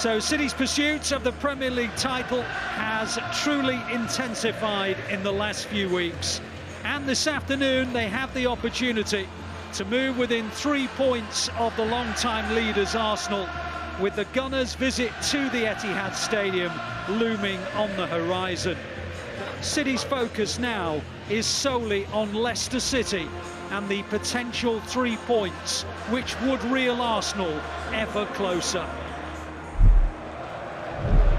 So City's pursuit of the Premier League title has truly intensified in the last few weeks. And this afternoon they have the opportunity to move within 3 points of the long-time leaders Arsenal, with the Gunners' visit to the Etihad Stadium looming on the horizon. City's focus now is solely on Leicester City and the potential 3 points which would reel Arsenal ever closer.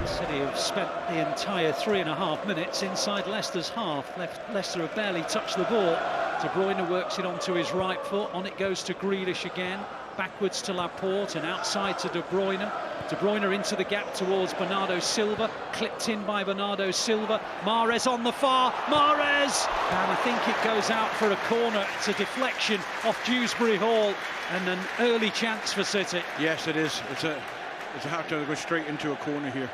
City have spent the entire 3.5 minutes inside Leicester's half. Leicester have barely touched the ball. De Bruyne works it onto his right foot. On it goes to Grealish again. Backwards to Laporte and outside to De Bruyne. De Bruyne into the gap towards Bernardo Silva. Clipped in by Bernardo Silva. Mahrez on the far. Mahrez! And I think it goes out for a corner. It's a deflection off Dewsbury Hall and an early chance for City. Yes, it is. It's a have to go straight into a corner here.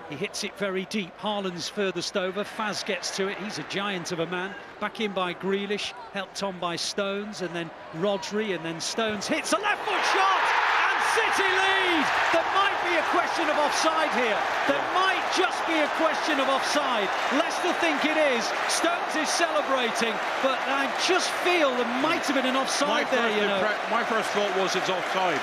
He hits it very deep. Haaland's furthest over. Faz gets to it. He's a giant of a man. Back in by Grealish, helped on by Stones, and then Rodri, and then Stones hits a left foot shot, and City lead. There might be a question of offside here. There might just be a question of offside. Leicester think it is. Stones is celebrating, but I just feel there might have been an offside there, you know. My first thought was it's offside.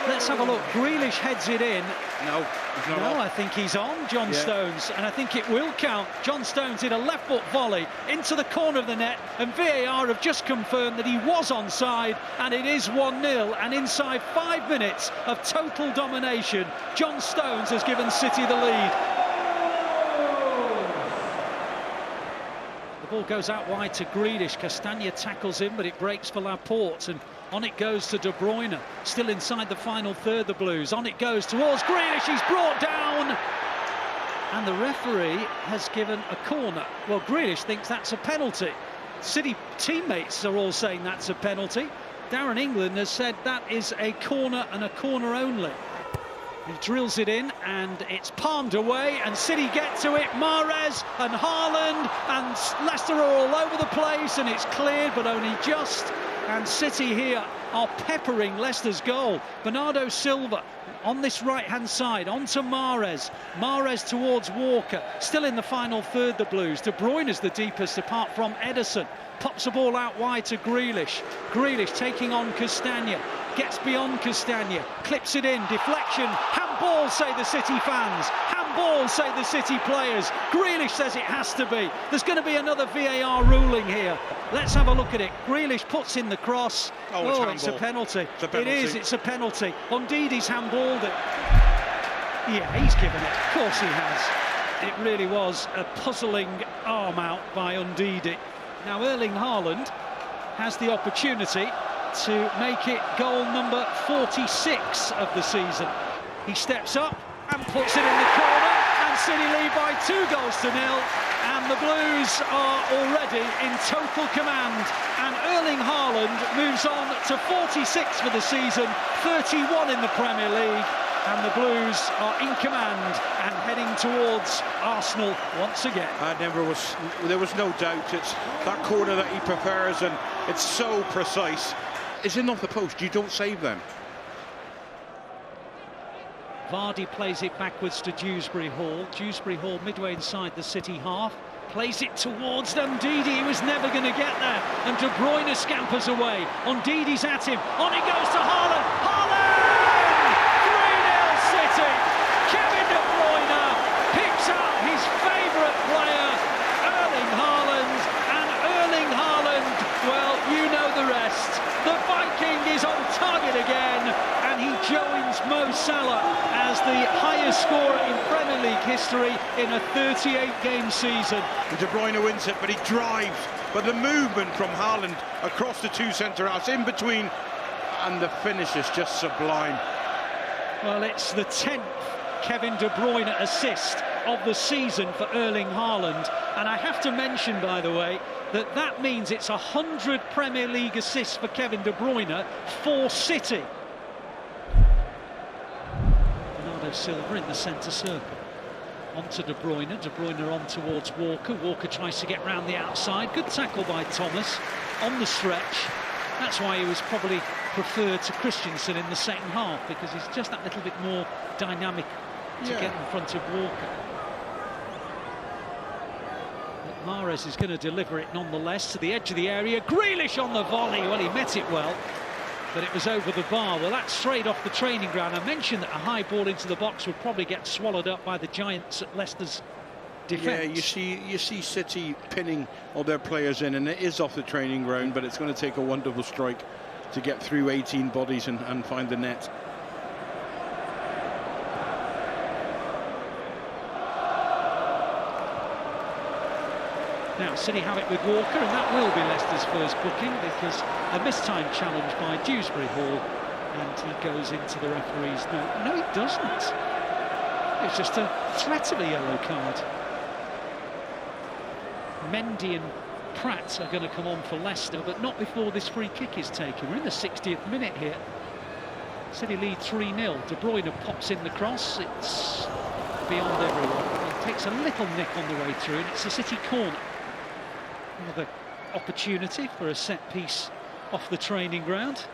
Let's have a look. Grealish heads it in. No, he's not off. I think he's on John Stones, and I think it will count. John Stones hit a left foot volley into the corner of the net, and VAR have just confirmed that he was onside, and it is 1-0. And inside 5 minutes of total domination, John Stones has given City the lead. The ball goes out wide to Grealish. Castagna tackles him, but it breaks for Laporte, and on it goes to De Bruyne, still inside the final third, the Blues. On it goes towards Grealish, he's brought down. And the referee has given a corner. Well, Grealish thinks that's a penalty. City teammates are all saying that's a penalty. Darren England has said that is a corner and a corner only. He drills it in, and it's palmed away, and City get to it. Mahrez and Haaland, and Leicester are all over the place, and it's cleared, but only just. And City here are peppering Leicester's goal. Bernardo Silva on this right-hand side, onto Mahrez. Mahrez towards Walker, still in the final third, the Blues. De Bruyne is the deepest apart from Ederson. Pops the ball out wide to Grealish. Grealish taking on Castagna. Gets beyond Castagna, clips it in, deflection, handball, say the City fans, handball, say the City players. Grealish says it has to be. There's going to be another VAR ruling here. Let's have a look at it. Grealish puts in the cross. It's a penalty. It is, it's a penalty. Ondidi's handballed it. Yeah, he's given it. Of course he has. It really was a puzzling arm out by Ndidi. Now Erling Haaland has the opportunity to make it goal number 46 of the season. He steps up and puts it in the corner, and City lead by 2-0, and the Blues are already in total command, and Erling Haaland moves on to 46 for the season, 31 in the Premier League, and the Blues are in command and heading towards Arsenal once again. There was no doubt. It's that corner that he prefers, and it's so precise. It's in off the post, you don't save them. Vardy plays it backwards to Dewsbury Hall. Dewsbury Hall midway inside the City half. Plays it towards Ndidi, he was never going to get there. And De Bruyne scampers away. Ndidi's at him. On it goes to Haaland. Haaland! 3-0 City. Kevin De Bruyne picks up his favourite player, Erling Haaland. And Erling Haaland, well, you know the rest. The Viking is on target again, and he joins Mo Salah as the highest scorer in Premier League history in a 38-game season. De Bruyne wins it, but he drives. But the movement from Haaland across the two centre-halves, in between, and the finish is just sublime. Well, it's the 10th Kevin De Bruyne assist of the season for Erling Haaland, and I have to mention, by the way, that means it's 100 Premier League assists for Kevin De Bruyne for City. Bernardo Silva in the centre circle. On to De Bruyne. De Bruyne on towards Walker. Walker tries to get round the outside. Good tackle by Thomas on the stretch. That's why he was probably prefer to Christensen in the second half, because he's just that little bit more dynamic to get in front of Walker. But Mahrez is going to deliver it nonetheless to the edge of the area. Grealish on the volley. Well, he met it well, but it was over the bar. Well, that's straight off the training ground. I mentioned that a high ball into the box would probably get swallowed up by the giants at Leicester's defence. Yeah, you see City pinning all their players in, and it is off the training ground, but it's going to take a wonderful strike to get through 18 bodies and find the net. Now City have it with Walker, and that will be Leicester's first booking, because a mistimed challenge by Dewsbury Hall, and he goes into the referee's note. No, he doesn't. It's just a threat of a yellow card. Mendy and Pratt are going to come on for Leicester, but not before this free kick is taken. We're in the 60th minute here. City lead 3-0. De Bruyne pops in the cross. It's beyond everyone. He takes a little nick on the way through, and it's a City corner. Another opportunity for a set piece off the training ground.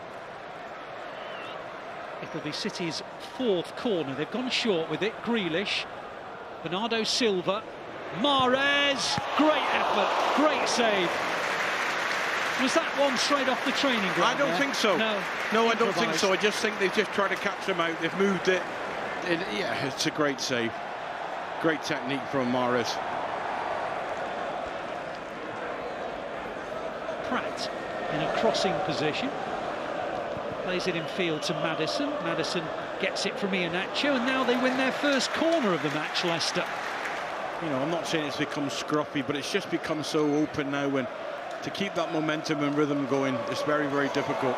It'll be City's fourth corner. They've gone short with it. Grealish, Bernardo Silva, Mahrez, great effort, great save. Was that one straight off the training ground? I don't think so. No, I don't think so. I just think they've just tried to catch them out. They've moved it. Yeah, it's a great save. Great technique from Mahrez. Pratt in a crossing position. Plays it in field to Maddison. Maddison gets it from Iheanacho, and now they win their first corner of the match, Leicester. You know, I'm not saying it's become scruffy, but it's just become so open now, and to keep that momentum and rhythm going is very, very difficult.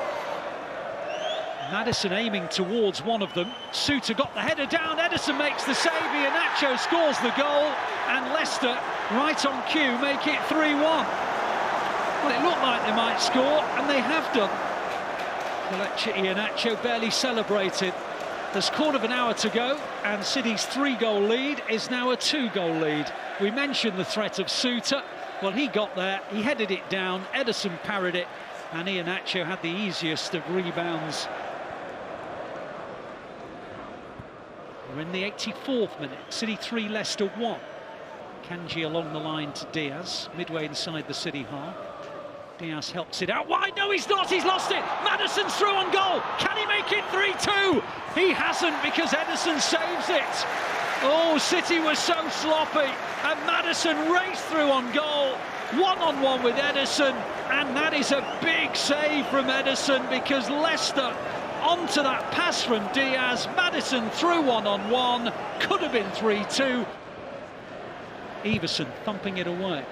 Maddison aiming towards one of them. Suter got the header down. Ederson makes the save. Iheanacho scores the goal, and Leicester, right on cue, make it 3-1. Well, it looked like they might score, and they have done. Iheanacho barely celebrated. There's quarter of an hour to go, and City's 3-goal lead is now a 2-goal lead. We mentioned the threat of Suter. Well, he got there, he headed it down, Ederson parried it, and Iheanacho had the easiest of rebounds. We're in the 84th minute. City 3, Leicester 1. Kanji along the line to Diaz, midway inside the City half. Diaz helps it out wide. No, he's not. He's lost it. Maddison's through on goal. Can he make it 3-2? He hasn't, because Ederson saves it. Oh, City was so sloppy, and Maddison raced through on goal. One-on-one with Ederson, and that is a big save from Ederson, because Leicester onto that pass from Diaz. Maddison through one-on-one. Could have been 3-2. Everson thumping it away.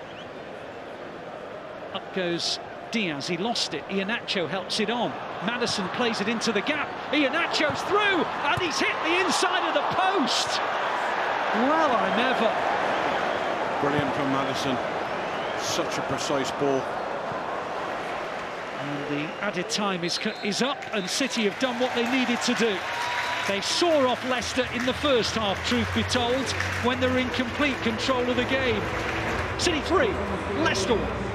Up goes Diaz, he lost it. Iheanacho helps it on. Maddison plays it into the gap. Iheanacho's through, and he's hit the inside of the post. Well, I never. Brilliant from Maddison. Such a precise ball. And the added time is up, and City have done what they needed to do. They saw off Leicester in the first half, truth be told, when they were in complete control of the game. City 3, Leicester 1.